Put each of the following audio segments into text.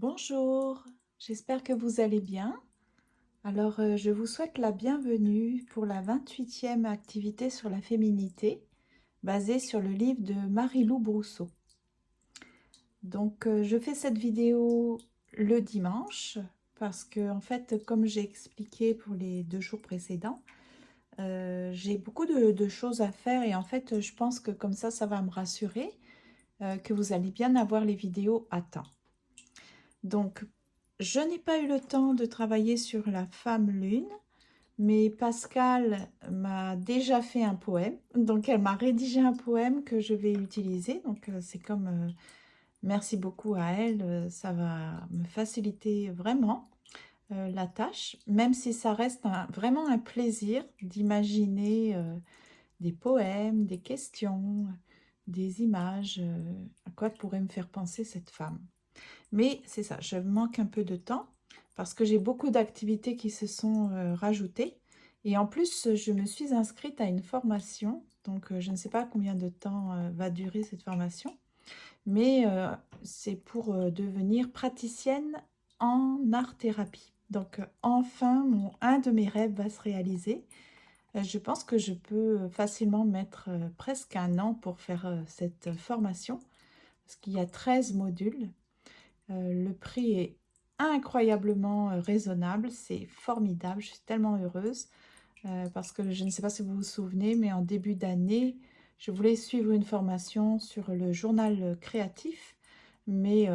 Bonjour, j'espère que vous allez bien. Alors, je vous souhaite la bienvenue pour la 28e activité sur la féminité, basée sur le livre de Marie-Lou Brousseau. Donc, je fais cette vidéo le dimanche parce que, en fait, comme j'ai expliqué pour les 2 jours précédents, j'ai beaucoup de choses à faire et en fait, je pense que comme ça va me rassurer que vous allez bien avoir les vidéos à temps. Donc, je n'ai pas eu le temps de travailler sur la femme lune, mais Pascal m'a déjà fait un poème. Donc, elle m'a rédigé un poème que je vais utiliser. Donc, c'est comme merci beaucoup à elle. Ça va me faciliter vraiment la tâche, même si ça reste vraiment un plaisir d'imaginer des poèmes, des questions, des images, à quoi pourrait me faire penser cette femme. Mais c'est ça, je manque un peu de temps parce que j'ai beaucoup d'activités qui se sont rajoutées. Et en plus, je me suis inscrite à une formation. Donc, je ne sais pas combien de temps va durer cette formation. Mais c'est pour devenir praticienne en art-thérapie. Donc, enfin, un de mes rêves va se réaliser. Je pense que je peux facilement mettre presque un an pour faire cette formation. Parce qu'il y a 13 modules. Le prix est incroyablement raisonnable, c'est formidable, je suis tellement heureuse parce que je ne sais pas si vous vous souvenez, mais en début d'année, je voulais suivre une formation sur le journal créatif, mais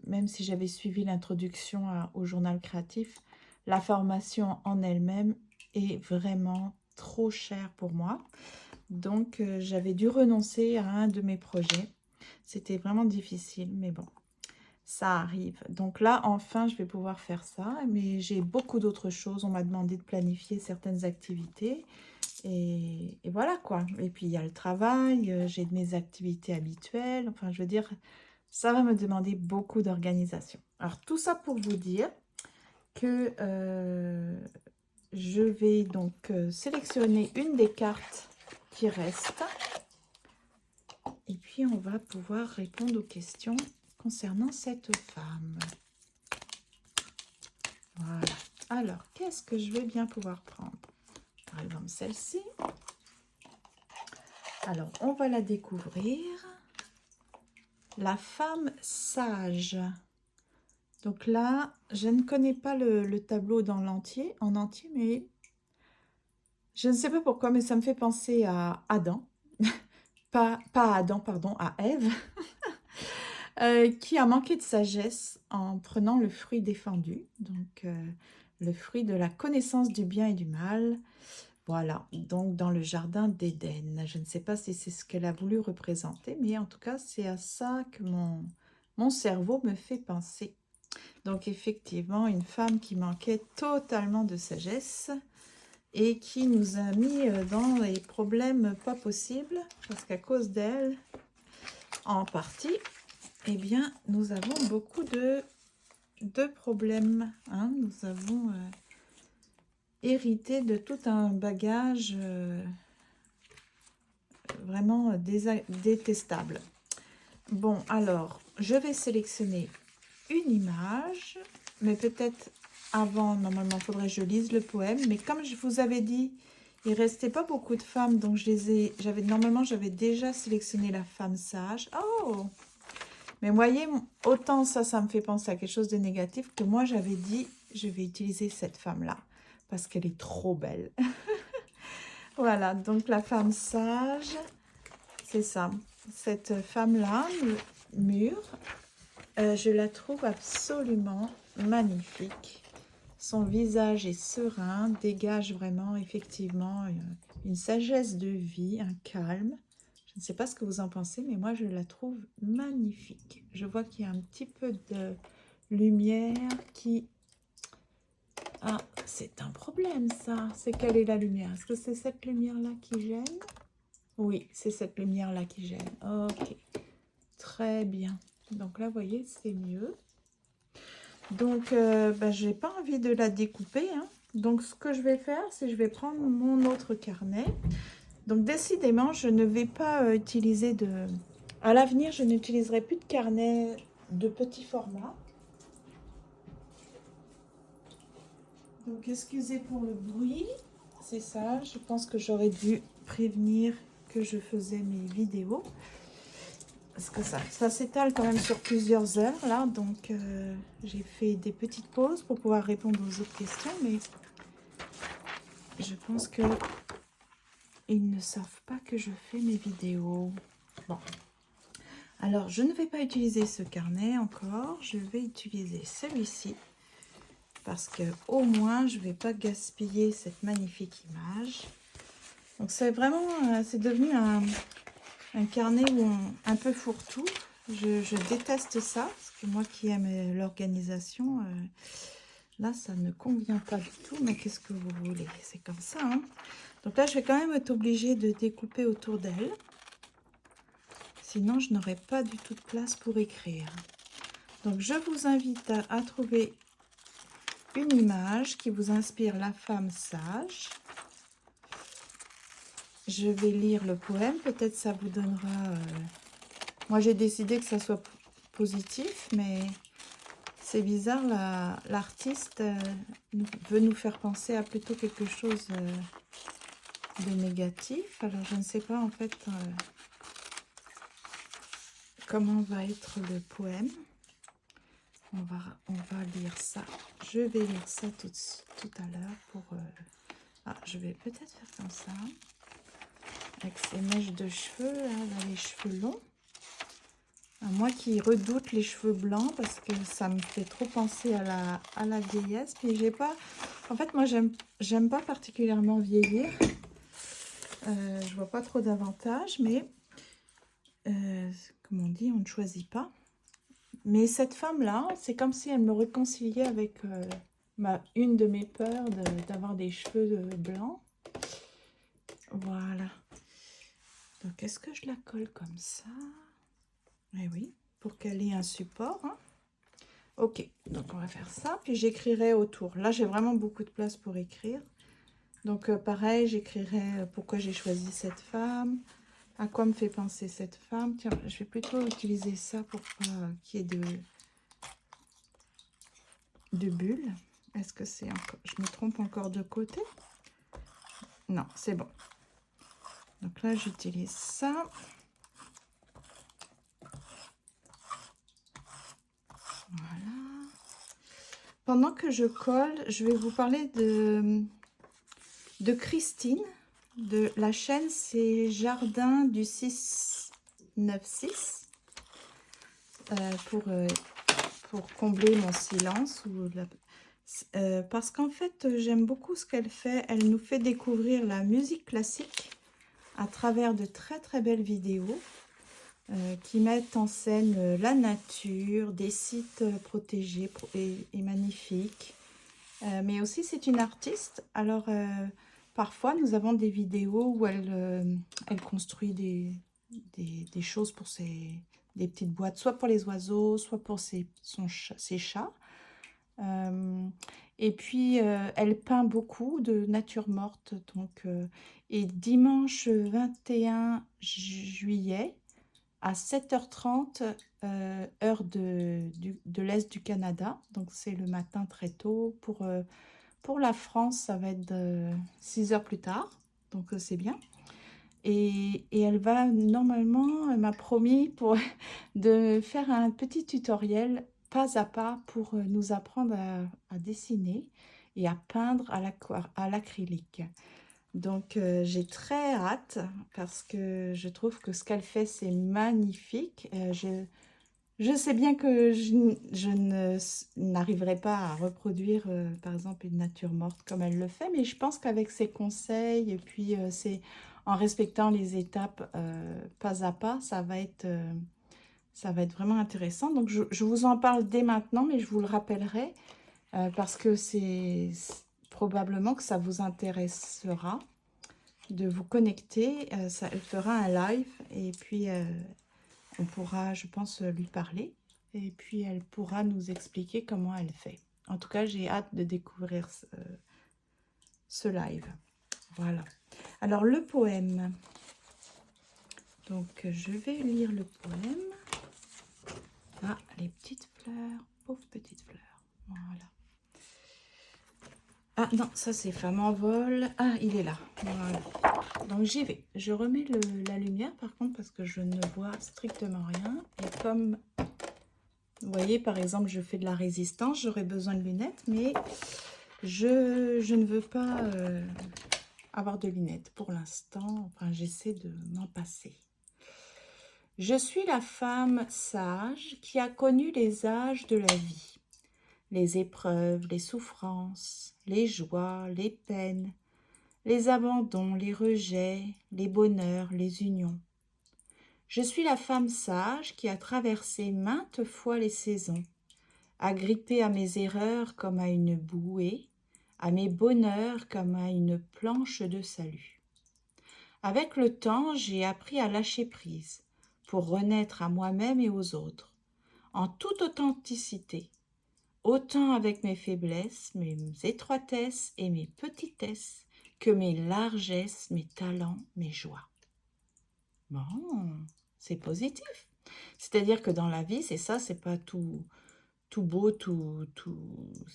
même si j'avais suivi l'introduction au journal créatif, la formation en elle-même est vraiment trop chère pour moi. Donc, j'avais dû renoncer à un de mes projets. C'était vraiment difficile, mais bon. Ça arrive. Donc là, enfin, je vais pouvoir faire ça. Mais j'ai beaucoup d'autres choses. On m'a demandé de planifier certaines activités. Et voilà quoi. Et puis, il y a le travail. J'ai mes activités habituelles. Enfin, je veux dire, ça va me demander beaucoup d'organisation. Alors, tout ça pour vous dire que je vais donc sélectionner une des cartes qui restent. Et puis, on va pouvoir répondre aux questions concernant cette femme. Voilà. Alors, qu'est-ce que je vais bien pouvoir prendre? Par exemple, celle-ci. Alors, on va la découvrir. La femme sage. Donc là, je ne connais pas le tableau en entier, mais je ne sais pas pourquoi, mais ça me fait penser à Adam. Pas à Adam, pardon, à Ève. Qui a manqué de sagesse en prenant le fruit défendu. Donc, le fruit de la connaissance du bien et du mal. Voilà, donc dans le jardin d'Éden. Je ne sais pas si c'est ce qu'elle a voulu représenter, mais en tout cas, c'est à ça que mon cerveau me fait penser. Donc effectivement, une femme qui manquait totalement de sagesse et qui nous a mis dans les problèmes pas possibles, parce qu'à cause d'elle, en partie, eh bien, nous avons beaucoup de problèmes. Hein. Nous avons hérité de tout un bagage vraiment détestable. Bon, alors, je vais sélectionner une image, mais peut-être avant, normalement, il faudrait que je lise le poème. Mais comme je vous avais dit, il ne restait pas beaucoup de femmes, donc normalement, j'avais déjà sélectionné la femme sage. Oh! Mais voyez, autant ça me fait penser à quelque chose de négatif que moi, j'avais dit, je vais utiliser cette femme-là, parce qu'elle est trop belle. Voilà, donc la femme sage, c'est ça. Cette femme-là, mûre, je la trouve absolument magnifique. Son visage est serein, dégage vraiment effectivement une sagesse de vie, un calme. Je ne sais pas ce que vous en pensez, mais moi je la trouve magnifique. Je vois qu'il y a un petit peu de lumière qui... Ah, c'est un problème ça. C'est quelle est la lumière? Est-ce que c'est cette lumière-là qui gêne? Oui, c'est cette lumière-là qui gêne. Ok, très bien. Donc là, vous voyez, c'est mieux. Donc, je n'ai pas envie de la découper. Hein. Donc, ce que je vais faire, c'est que je vais prendre mon autre carnet. Donc, décidément, je ne vais pas utiliser de... À l'avenir, je n'utiliserai plus de carnet de petit format. Donc excusez pour le bruit, c'est ça, je pense que j'aurais dû prévenir que je faisais mes vidéos. Parce que ça s'étale quand même sur plusieurs heures là, donc j'ai fait des petites pauses pour pouvoir répondre aux autres questions, mais je pense que ils ne savent pas que je fais mes vidéos. Bon, alors je ne vais pas utiliser ce carnet encore, je vais utiliser celui-ci. Parce que au moins je vais pas gaspiller cette magnifique image. Donc c'est vraiment, c'est devenu un carnet où un peu fourre-tout. Je déteste ça, parce que moi qui aime l'organisation, là ça ne convient pas du tout. Mais qu'est-ce que vous voulez, c'est comme ça, hein. Donc là je vais quand même être obligée de découper autour d'elle. Sinon je n'aurai pas du tout de place pour écrire. Donc je vous invite à trouver une image qui vous inspire la femme sage. Je vais lire le poème, peut-être ça vous donnera... Moi j'ai décidé que ça soit positif, mais c'est bizarre, l'artiste veut nous faire penser à plutôt quelque chose de négatif. Alors je ne sais pas en fait comment va être le poème. On va lire ça. Je vais lire ça tout à l'heure pour... Ah, je vais peut-être faire comme ça. Avec ces mèches de cheveux, là, les cheveux longs. Moi qui redoute les cheveux blancs parce que ça me fait trop penser à la vieillesse. Puis j'ai pas... En fait, moi, j'aime pas particulièrement vieillir. Je vois pas trop d'avantages, mais... comme on dit, on ne choisit pas. Mais cette femme-là, c'est comme si elle me réconciliait avec une de mes peurs d'avoir des cheveux blancs. Voilà. Donc, est-ce que je la colle comme ça? Eh oui, pour qu'elle ait un support. Hein. Ok, donc on va faire ça. Puis j'écrirai autour. Là, j'ai vraiment beaucoup de place pour écrire. Donc, pareil, j'écrirai pourquoi j'ai choisi cette femme. À quoi me fait penser cette femme? Tiens, je vais plutôt utiliser ça pour pas qu'il y ait de bulles. Est-ce que c'est encore... Je me trompe encore de côté? Non, c'est bon. Donc là, j'utilise ça. Voilà. Pendant que je colle, je vais vous parler de Christine. De la chaîne, c'est Jardin du 696. Pour combler mon silence. Parce qu'en fait, j'aime beaucoup ce qu'elle fait. Elle nous fait découvrir la musique classique à travers de très très belles vidéos qui mettent en scène la nature, des sites protégés et magnifiques. Mais aussi, c'est une artiste. Alors, parfois, nous avons des vidéos où elle construit des choses pour des petites boîtes, soit pour les oiseaux, soit pour ses chats. Et puis, elle peint beaucoup de nature morte. Donc, et dimanche 21 juillet, à 7h30, heure de l'Est du Canada. Donc, c'est le matin très tôt. Pour la France, ça va être 6 heures plus tard. Donc, c'est bien. Et elle va, normalement, elle m'a promis de faire un petit tutoriel pas à pas pour nous apprendre à dessiner et à peindre à l'acrylique. Donc, j'ai très hâte parce que je trouve que ce qu'elle fait, c'est magnifique. Je sais bien que je n'arriverai pas à reproduire, par exemple, une nature morte comme elle le fait, mais je pense qu'avec ses conseils et puis c'est en respectant les étapes pas à pas, ça va être vraiment intéressant. Donc, je vous en parle dès maintenant, mais je vous le rappellerai parce que c'est probablement que ça vous intéressera de vous connecter. Elle fera un live et puis on pourra, je pense, lui parler. Et puis, elle pourra nous expliquer comment elle fait. En tout cas, j'ai hâte de découvrir ce live. Voilà. Alors, le poème. Donc, je vais lire le poème. Ah, les petites fleurs. Pauvres petites fleurs. Voilà. Ah, Ah non, ça c'est femme en vol. Ah, il est là. Voilà. Donc j'y vais. Je remets la lumière par contre parce que je ne vois strictement rien. Et comme vous voyez, par exemple, je fais de la résistance, j'aurais besoin de lunettes, mais je ne veux pas avoir de lunettes pour l'instant. Enfin, j'essaie de m'en passer. Je suis la femme sage qui a connu les âges de la vie, les épreuves, les souffrances, les joies, les peines, les abandons, les rejets, les bonheurs, les unions. Je suis la femme sage qui a traversé maintes fois les saisons, agrippée à mes erreurs comme à une bouée, à mes bonheurs comme à une planche de salut. Avec le temps, j'ai appris à lâcher prise pour renaître à moi-même et aux autres, en toute authenticité, autant avec mes faiblesses, mes étroitesses et mes petitesses, que mes largesses, mes talents, mes joies. Bon, c'est positif. C'est-à-dire que dans la vie, c'est ça, c'est pas tout beau,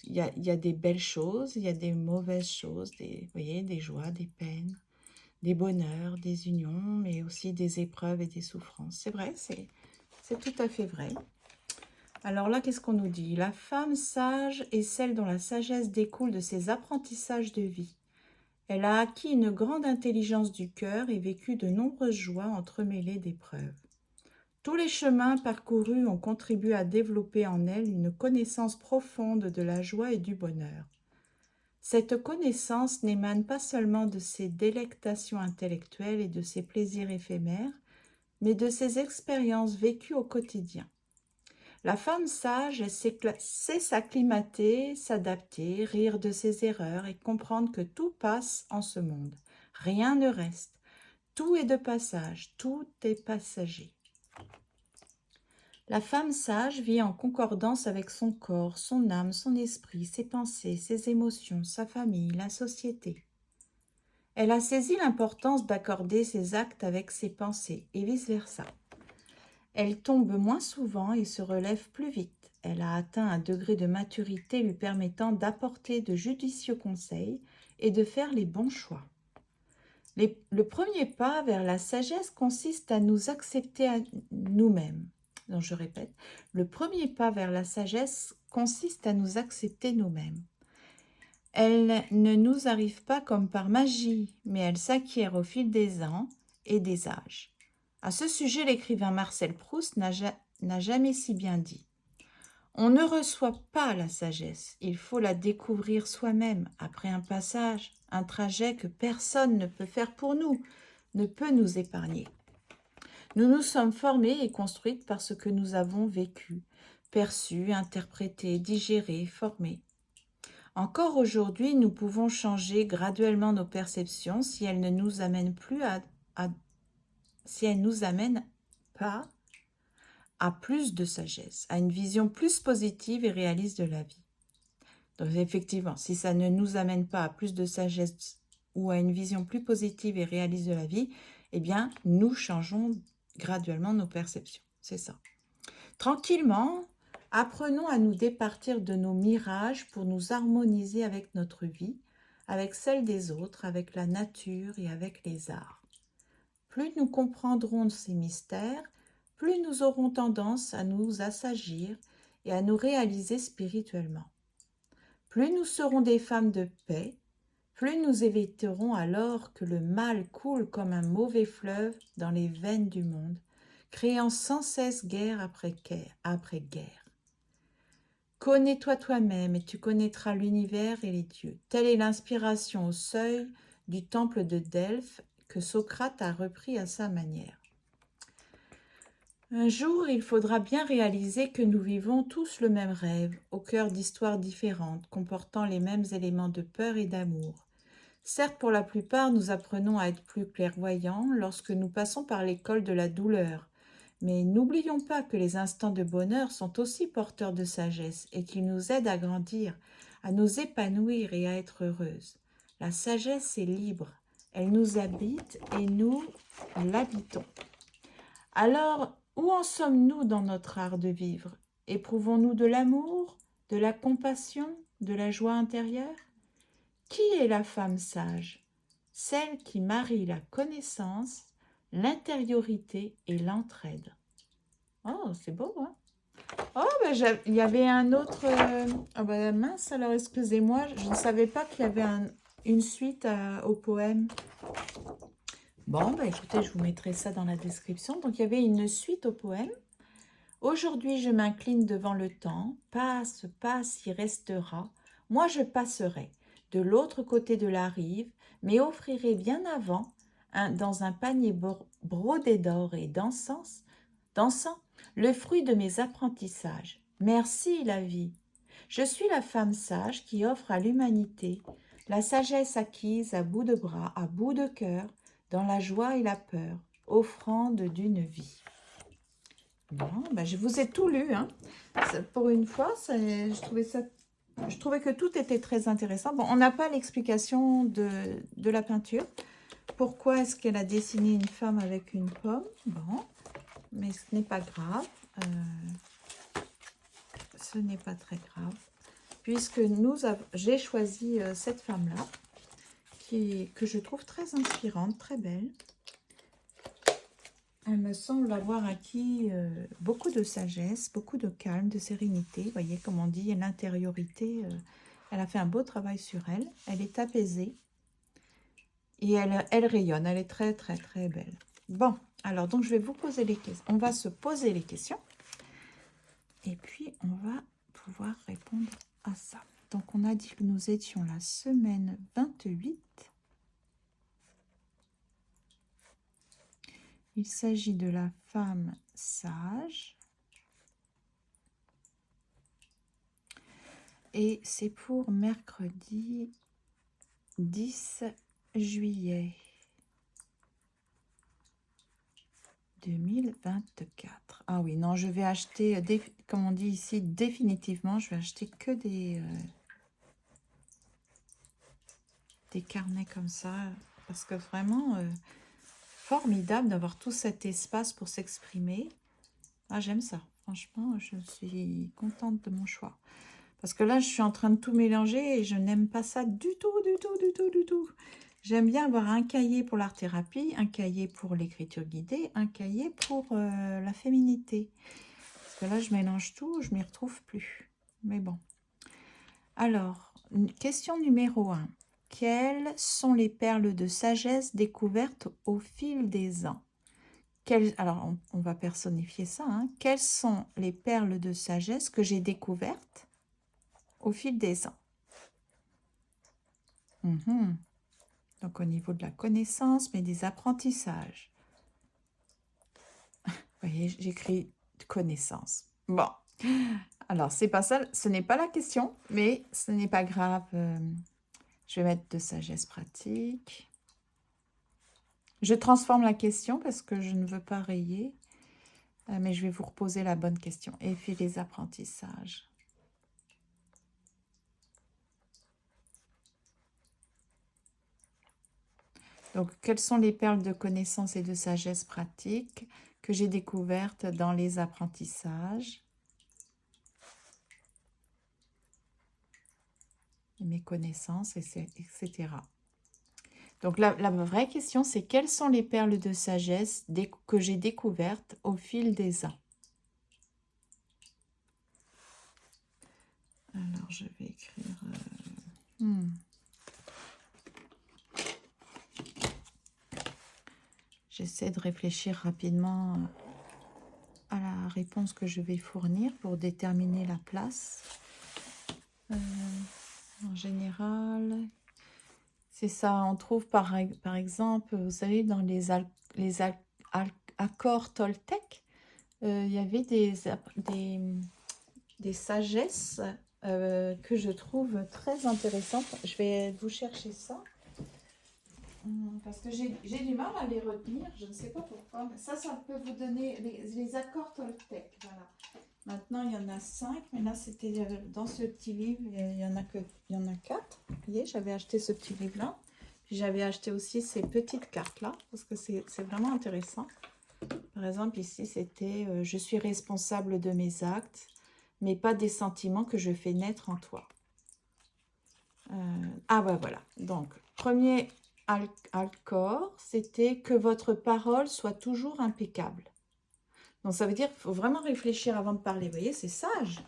Il y a des belles choses, il y a des mauvaises choses, vous voyez, des joies, des peines, des bonheurs, des unions, mais aussi des épreuves et des souffrances. C'est vrai, c'est tout à fait vrai. Alors là, qu'est-ce qu'on nous dit? La femme sage est celle dont la sagesse découle de ses apprentissages de vie. Elle a acquis une grande intelligence du cœur et vécu de nombreuses joies entremêlées d'épreuves. Tous les chemins parcourus ont contribué à développer en elle une connaissance profonde de la joie et du bonheur. Cette connaissance n'émane pas seulement de ses délectations intellectuelles et de ses plaisirs éphémères, mais de ses expériences vécues au quotidien. La femme sage sait s'acclimater, s'adapter, rire de ses erreurs et comprendre que tout passe en ce monde. Rien ne reste. Tout est de passage, tout est passager. La femme sage vit en concordance avec son corps, son âme, son esprit, ses pensées, ses émotions, sa famille, la société. Elle a saisi l'importance d'accorder ses actes avec ses pensées et vice-versa. Elle tombe moins souvent et se relève plus vite. Elle a atteint un degré de maturité lui permettant d'apporter de judicieux conseils et de faire les bons choix. Le premier pas vers la sagesse consiste à nous accepter à nous-mêmes. Donc je répète, le premier pas vers la sagesse consiste à nous accepter nous-mêmes. Elle ne nous arrive pas comme par magie, mais elle s'acquiert au fil des ans et des âges. À ce sujet, l'écrivain Marcel Proust n'a jamais si bien dit. On ne reçoit pas la sagesse, il faut la découvrir soi-même après un passage, un trajet que personne ne peut faire pour nous, ne peut nous épargner. Nous nous sommes formés et construites par ce que nous avons vécu, perçu, interprété, digéré, formé. Encore aujourd'hui, nous pouvons changer graduellement nos perceptions si elles ne nous amènent si elles nous amènent pas à plus de sagesse, à une vision plus positive et réaliste de la vie. Donc effectivement, si ça ne nous amène pas à plus de sagesse ou à une vision plus positive et réaliste de la vie, eh bien, nous changeons graduellement nos perceptions. C'est ça. Tranquillement, apprenons à nous départir de nos mirages pour nous harmoniser avec notre vie, avec celle des autres, avec la nature et avec les arts. Plus nous comprendrons ces mystères, plus nous aurons tendance à nous assagir et à nous réaliser spirituellement. Plus nous serons des femmes de paix, plus nous éviterons alors que le mal coule comme un mauvais fleuve dans les veines du monde, créant sans cesse guerre après guerre. Connais-toi toi-même et tu connaîtras l'univers et les dieux. Telle est l'inspiration au seuil du temple de Delphes que Socrate a repris à sa manière. Un jour, il faudra bien réaliser que nous vivons tous le même rêve, au cœur d'histoires différentes, comportant les mêmes éléments de peur et d'amour. Certes, pour la plupart, nous apprenons à être plus clairvoyants lorsque nous passons par l'école de la douleur. Mais n'oublions pas que les instants de bonheur sont aussi porteurs de sagesse et qu'ils nous aident à grandir, à nous épanouir et à être heureuses. La sagesse est libre, elle nous habite et nous l'habitons. Alors, où en sommes-nous dans notre art de vivre? Éprouvons-nous de l'amour, de la compassion, de la joie intérieure? Qui est la femme sage? Celle qui marie la connaissance, l'intériorité et l'entraide. Oh, c'est beau, hein? Oh, ben, il y avait un autre... Ah ben, mince, alors excusez-moi, je ne savais pas qu'il y avait une suite au poème. Bon, ben, écoutez, je vous mettrai ça dans la description. Donc, il y avait une suite au poème. Aujourd'hui, je m'incline devant le temps. Passe, passe, y restera. Moi, je passerai de l'autre côté de la rive, mais offrirai bien avant, dans un panier brodé d'or et d'encens, dansant, le fruit de mes apprentissages. Merci, la vie. Je suis la femme sage qui offre à l'humanité la sagesse acquise à bout de bras, à bout de cœur, dans la joie et la peur, offrande d'une vie. Bon, ben je vous ai tout lu, hein. Pour une fois, je trouvais que tout était très intéressant. Bon, on n'a pas l'explication de la peinture. Pourquoi est-ce qu'elle a dessiné une femme avec une pomme? Bon, mais ce n'est pas grave. Ce n'est pas très grave. Puisque j'ai choisi cette femme-là, que je trouve très inspirante, très belle. Elle me semble avoir acquis beaucoup de sagesse, beaucoup de calme, de sérénité. Vous voyez, comme on dit, l'intériorité, elle a fait un beau travail sur elle. Elle est apaisée et elle rayonne. Elle est très, très, très belle. Bon, alors, donc, je vais vous poser les questions. On va se poser les questions et puis on va pouvoir répondre à ça. Donc, on a dit que nous étions la semaine 28. Il s'agit de la femme sage. Et c'est pour mercredi 10 juillet 2024. Ah oui, non, je vais acheter, comme on dit ici, définitivement, je vais acheter que des carnets comme ça. Parce que vraiment, formidable d'avoir tout cet espace pour s'exprimer. Ah, j'aime ça. Franchement, je suis contente de mon choix. Parce que là, je suis en train de tout mélanger et je n'aime pas ça du tout, du tout, du tout, du tout. J'aime bien avoir un cahier pour l'art-thérapie, un cahier pour l'écriture guidée, un cahier pour la féminité. Parce que là, je mélange tout, je m'y retrouve plus. Mais bon. Alors, question numéro 1. Quelles sont les perles de sagesse découvertes au fil des ans? Alors, on va personnifier ça. Hein. Quelles sont les perles de sagesse que j'ai découvertes au fil des ans? Donc, au niveau de la connaissance, mais des apprentissages. Vous voyez, j'écris connaissance. Bon, alors, c'est pas ça, ce n'est pas la question, mais ce n'est pas grave. Je vais mettre de sagesse pratique. Je transforme la question parce que je ne veux pas rayer, mais je vais vous reposer la bonne question. Et puis les apprentissages. Donc, quelles sont les perles de connaissance et de sagesse pratique que j'ai découvertes dans les apprentissages? Mes connaissances, etc. Donc, la vraie question, c'est quelles sont les perles de sagesse que j'ai découvertes au fil des ans? Alors, je vais écrire... J'essaie de réfléchir rapidement à la réponse que je vais fournir pour déterminer la place. En général, c'est ça. On trouve par exemple, vous savez, dans les accords Toltec, il y avait des sagesses que je trouve très intéressantes. Je vais vous chercher ça. Parce que j'ai du mal à les retenir, je ne sais pas pourquoi. Mais ça peut vous donner les accords Toltec. Voilà. Maintenant, il y en a 5, mais là, c'était dans ce petit livre, il y en a 4. Vous voyez, j'avais acheté ce petit livre-là. Puis j'avais acheté aussi ces petites cartes-là, parce que c'est vraiment intéressant. Par exemple, ici, c'était « Je suis responsable de mes actes, mais pas des sentiments que je fais naître en toi ». Ah ouais, voilà. Donc, premier accord, c'était que votre parole soit toujours impeccable. Donc, ça veut dire qu'il faut vraiment réfléchir avant de parler. Vous voyez, c'est sage.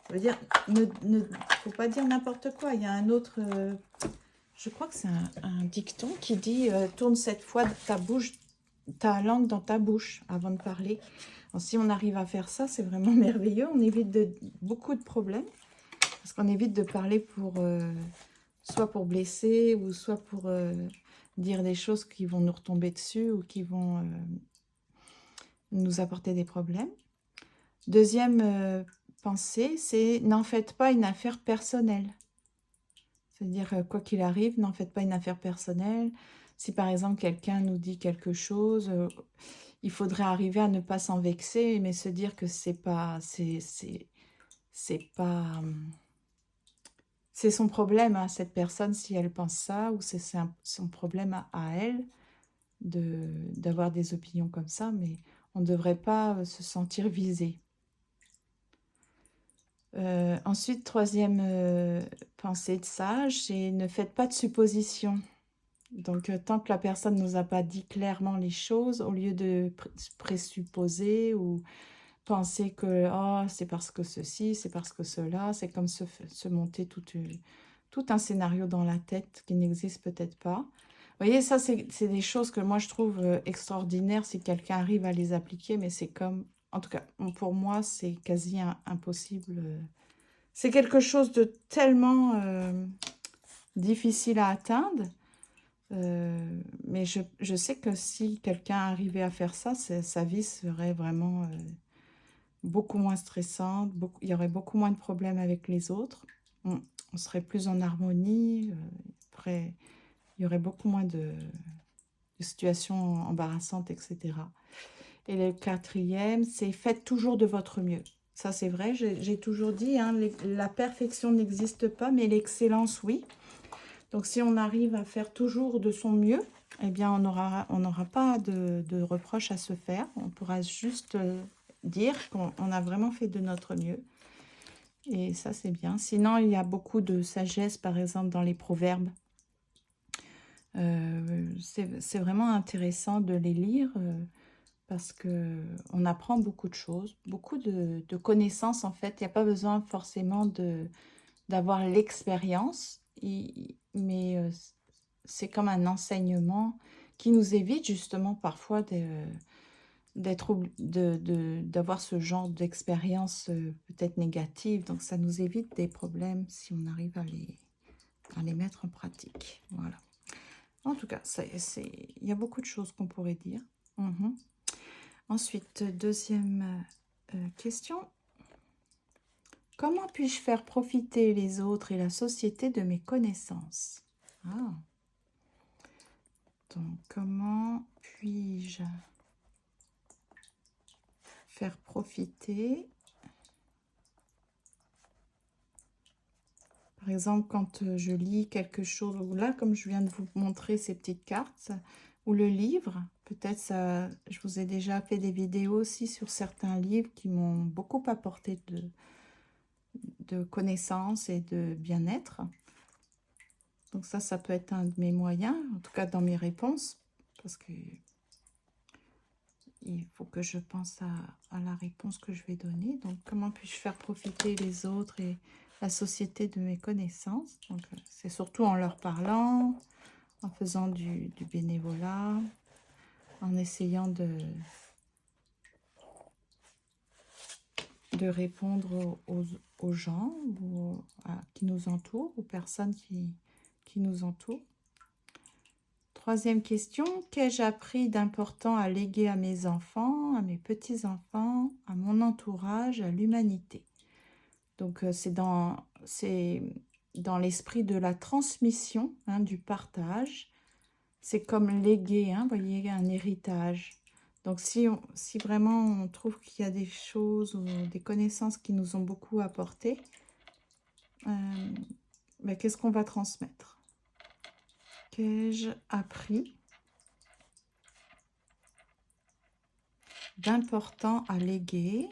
Ça veut dire, ne faut pas dire n'importe quoi. Il y a un autre, je crois que c'est un dicton qui dit tourne 7 fois ta langue dans ta bouche avant de parler. Alors, si on arrive à faire ça, c'est vraiment merveilleux. On évite beaucoup de problèmes. Parce qu'on évite de parler soit pour blesser ou soit pour dire des choses qui vont nous retomber dessus ou qui vont nous apporter des problèmes. Deuxième pensée, c'est n'en faites pas une affaire personnelle. C'est-à-dire, quoi qu'il arrive, n'en faites pas une affaire personnelle. Si par exemple quelqu'un nous dit quelque chose, il faudrait arriver à ne pas s'en vexer, mais se dire que c'est pas, c'est pas, c'est son problème à cette personne si elle pense ça, ou c'est son problème à elle d'avoir des opinions comme ça, mais on ne devrait pas se sentir visé. Ensuite, troisième pensée de sage, c'est ne faites pas de suppositions. Donc, tant que la personne ne nous a pas dit clairement les choses, au lieu de présupposer ou penser que oh, c'est parce que ceci, c'est parce que cela, c'est comme se monter tout un scénario dans la tête qui n'existe peut-être pas. Vous voyez, ça, c'est des choses que moi, je trouve extraordinaires si quelqu'un arrive à les appliquer, mais c'est comme, en tout cas, pour moi, c'est quasi impossible. C'est quelque chose de tellement difficile à atteindre. Mais je sais que si quelqu'un arrivait à faire ça, sa vie serait vraiment beaucoup moins stressante, il y aurait beaucoup moins de problèmes avec les autres, on serait plus en harmonie, après, il y aurait beaucoup moins de situations embarrassantes, etc. Et le quatrième, c'est faites toujours de votre mieux. Ça, c'est vrai, j'ai toujours dit, hein, la perfection n'existe pas, mais l'excellence, oui. Donc, si on arrive à faire toujours de son mieux, eh bien, on n'aura pas de reproches à se faire. On pourra juste dire qu'on a vraiment fait de notre mieux. Et ça, c'est bien. Sinon, il y a beaucoup de sagesse, par exemple, dans les proverbes. C'est vraiment intéressant de les lire parce qu'on apprend beaucoup de choses, beaucoup de connaissances, en fait. Il n'y a pas besoin forcément d'avoir l'expérience, mais c'est comme un enseignement qui nous évite justement parfois d'avoir ce genre d'expérience peut-être négative. Donc ça nous évite des problèmes si on arrive à les mettre en pratique. Voilà. En tout cas, il y a beaucoup de choses qu'on pourrait dire. Ensuite, deuxième question. Comment puis-je faire profiter les autres et la société de mes connaissances? Donc, comment puis-je faire profiter? Par exemple, quand je lis quelque chose, ou là, comme je viens de vous montrer ces petites cartes, ou le livre, peut-être ça, je vous ai déjà fait des vidéos aussi sur certains livres qui m'ont beaucoup apporté de connaissances et de bien-être. Donc ça peut être un de mes moyens, en tout cas dans mes réponses, parce que il faut que je pense à la réponse que je vais donner. Donc, comment puis-je faire profiter les autres et la société de mes connaissances? Donc, c'est surtout en leur parlant, en faisant du bénévolat, en essayant de répondre aux gens qui nous entourent, aux personnes qui nous entourent. Troisième question, qu'ai-je appris d'important à léguer à mes enfants, à mes petits-enfants, à mon entourage, à l'humanité? Donc, c'est dans l'esprit de la transmission, hein, du partage. C'est comme léguer, hein, vous voyez, un héritage. Donc, si vraiment on trouve qu'il y a des choses ou des connaissances qui nous ont beaucoup apporté, qu'est-ce qu'on va transmettre? Qu'ai-je appris d'important à léguer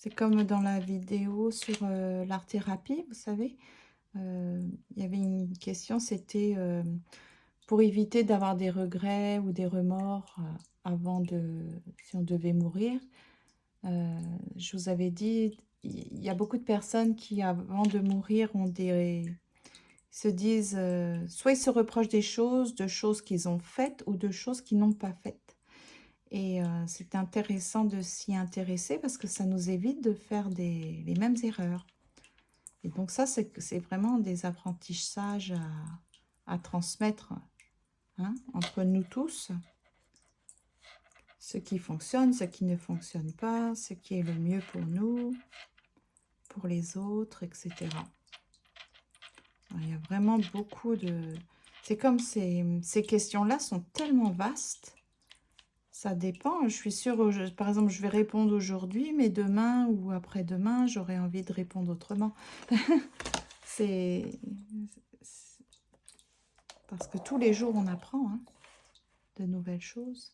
C'est comme dans la vidéo sur l'art-thérapie, vous savez. Il y avait une question, c'était pour éviter d'avoir des regrets ou des remords avant de, si on devait mourir. Je vous avais dit, il y a beaucoup de personnes qui, avant de mourir, se disent, soit ils se reprochent de choses qu'ils ont faites ou de choses qu'ils n'ont pas faites. Et c'est intéressant de s'y intéresser parce que ça nous évite de faire les mêmes erreurs. Et donc ça, c'est vraiment des apprentissages à transmettre, hein, entre nous tous. Ce qui fonctionne, ce qui ne fonctionne pas, ce qui est le mieux pour nous, pour les autres, etc. Il y a vraiment beaucoup de... C'est comme ces questions-là sont tellement vastes. Ça dépend. Je suis sûre, par exemple, je vais répondre aujourd'hui, mais demain ou après-demain, j'aurai envie de répondre autrement. C'est parce que tous les jours, on apprend, hein, de nouvelles choses.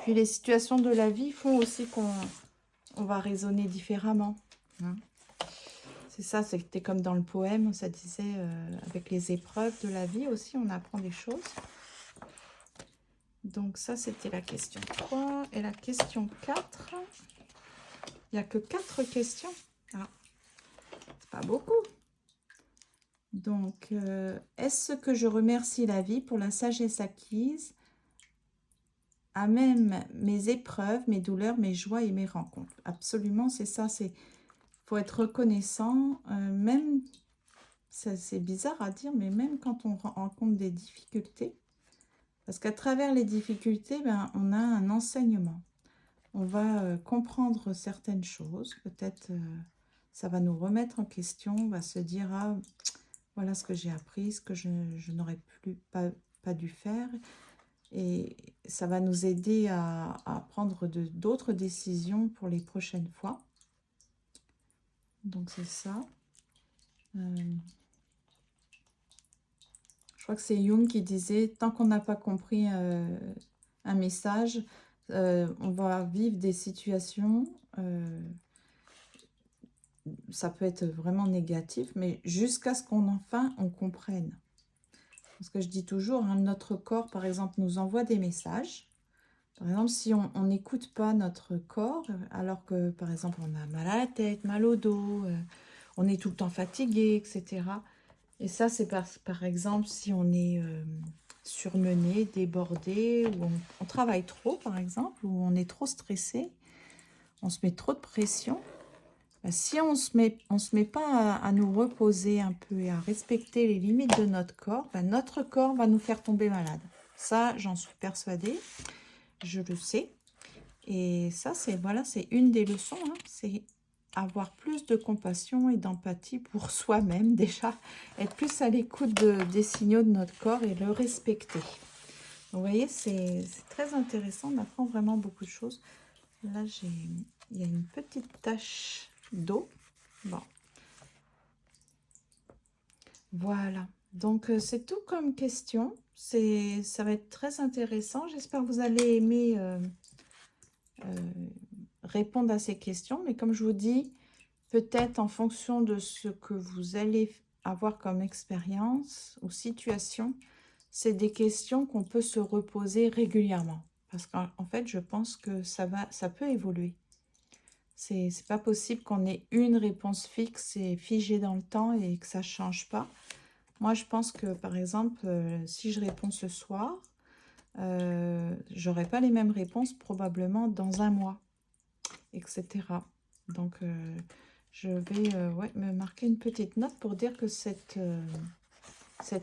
Puis les situations de la vie font aussi qu'on va raisonner différemment, hein. C'est ça, c'était comme dans le poème, ça disait, avec les épreuves de la vie aussi, on apprend des choses. Donc ça, c'était la question 3. Et la question 4, il n'y a que 4 questions. Ah, c'est pas beaucoup. Donc, est-ce que je remercie la vie pour la sagesse acquise à même mes épreuves, mes douleurs, mes joies et mes rencontres? Absolument, c'est ça, c'est... faut être reconnaissant, même, c'est bizarre à dire, mais même quand on rencontre des difficultés, parce qu'à travers les difficultés, ben, on a un enseignement. On va comprendre certaines choses, peut-être ça va nous remettre en question, on va se dire, ah, voilà ce que j'ai appris, ce que je n'aurais pas dû faire, et ça va nous aider à prendre d'autres décisions pour les prochaines fois. Donc c'est ça. Je crois que c'est Jung qui disait, tant qu'on n'a pas compris un message, on va vivre des situations, ça peut être vraiment négatif, mais jusqu'à ce qu'on enfin on comprenne. Parce que je dis toujours, hein, notre corps, par exemple, nous envoie des messages. Par exemple, si on n'écoute pas notre corps, alors que, par exemple, on a mal à la tête, mal au dos, on est tout le temps fatigué, etc. Et ça, c'est par exemple, si on est surmené, débordé, ou on travaille trop, par exemple, ou on est trop stressé, on se met trop de pression. Ben, si on se met pas à nous reposer un peu et à respecter les limites de notre corps, ben, notre corps va nous faire tomber malade. Ça, j'en suis persuadée, je le sais. Et ça, c'est voilà, c'est une des leçons, hein, c'est avoir plus de compassion et d'empathie pour soi-même déjà, être plus à l'écoute des signaux de notre corps et le respecter. Vous voyez, c'est très intéressant, on apprend vraiment beaucoup de choses. Là, il y a une petite tache d'eau. Bon. Voilà. Donc, c'est tout comme question. Ça va être très intéressant. J'espère que vous allez aimer répondre à ces questions. Mais comme je vous dis, peut-être en fonction de ce que vous allez avoir comme expérience ou situation, c'est des questions qu'on peut se reposer régulièrement. Parce qu'en fait, je pense que ça peut évoluer. C'est pas possible qu'on ait une réponse fixe et figée dans le temps et que ça ne change pas. Moi, je pense que, par exemple, si je réponds ce soir, j'aurai pas les mêmes réponses probablement dans un mois, etc. Donc, je vais ouais, me marquer une petite note pour dire que cette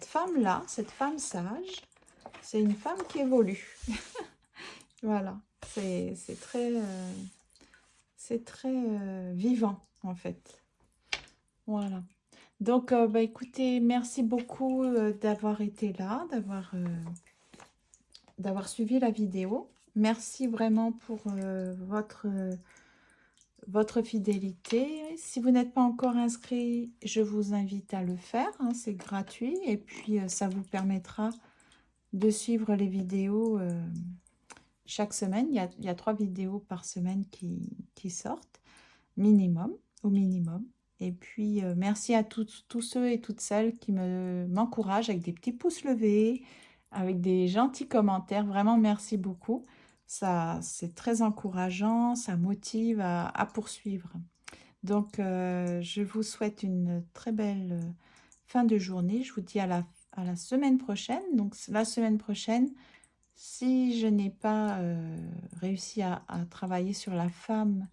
femme-là, cette femme sage, c'est une femme qui évolue. Voilà, c'est très vivant, en fait. Voilà. Donc, bah, écoutez, merci beaucoup d'avoir été là, d'avoir suivi la vidéo. Merci vraiment pour votre fidélité. Si vous n'êtes pas encore inscrit, je vous invite à le faire, hein, c'est gratuit. Et puis, ça vous permettra de suivre les vidéos chaque semaine. Il y a 3 vidéos par semaine qui sortent. minimum, au minimum. Et puis, merci à tous ceux et toutes celles qui m'encouragent avec des petits pouces levés, avec des gentils commentaires. Vraiment, merci beaucoup. Ça, c'est très encourageant, ça motive à poursuivre. Donc, je vous souhaite une très belle fin de journée. Je vous dis à la semaine prochaine. Donc, la semaine prochaine, si je n'ai pas réussi à travailler sur la femme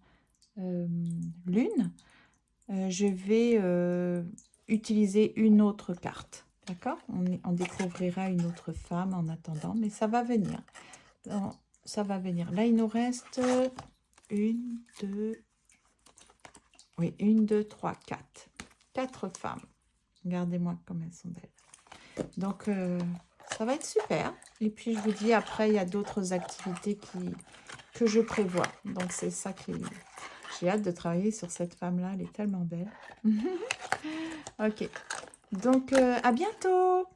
lune, je vais utiliser une autre carte. D'accord? On découvrira une autre femme en attendant, mais ça va venir. Non, ça va venir. Là, il nous reste une, deux, oui, une, deux, trois, quatre. Quatre femmes. Regardez-moi comme elles sont belles. Donc, ça va être super. Et puis, je vous dis, après, il y a d'autres activités que je prévois. Donc, c'est ça qui... J'ai hâte de travailler sur cette femme-là. Elle est tellement belle. Ok. Donc, à bientôt!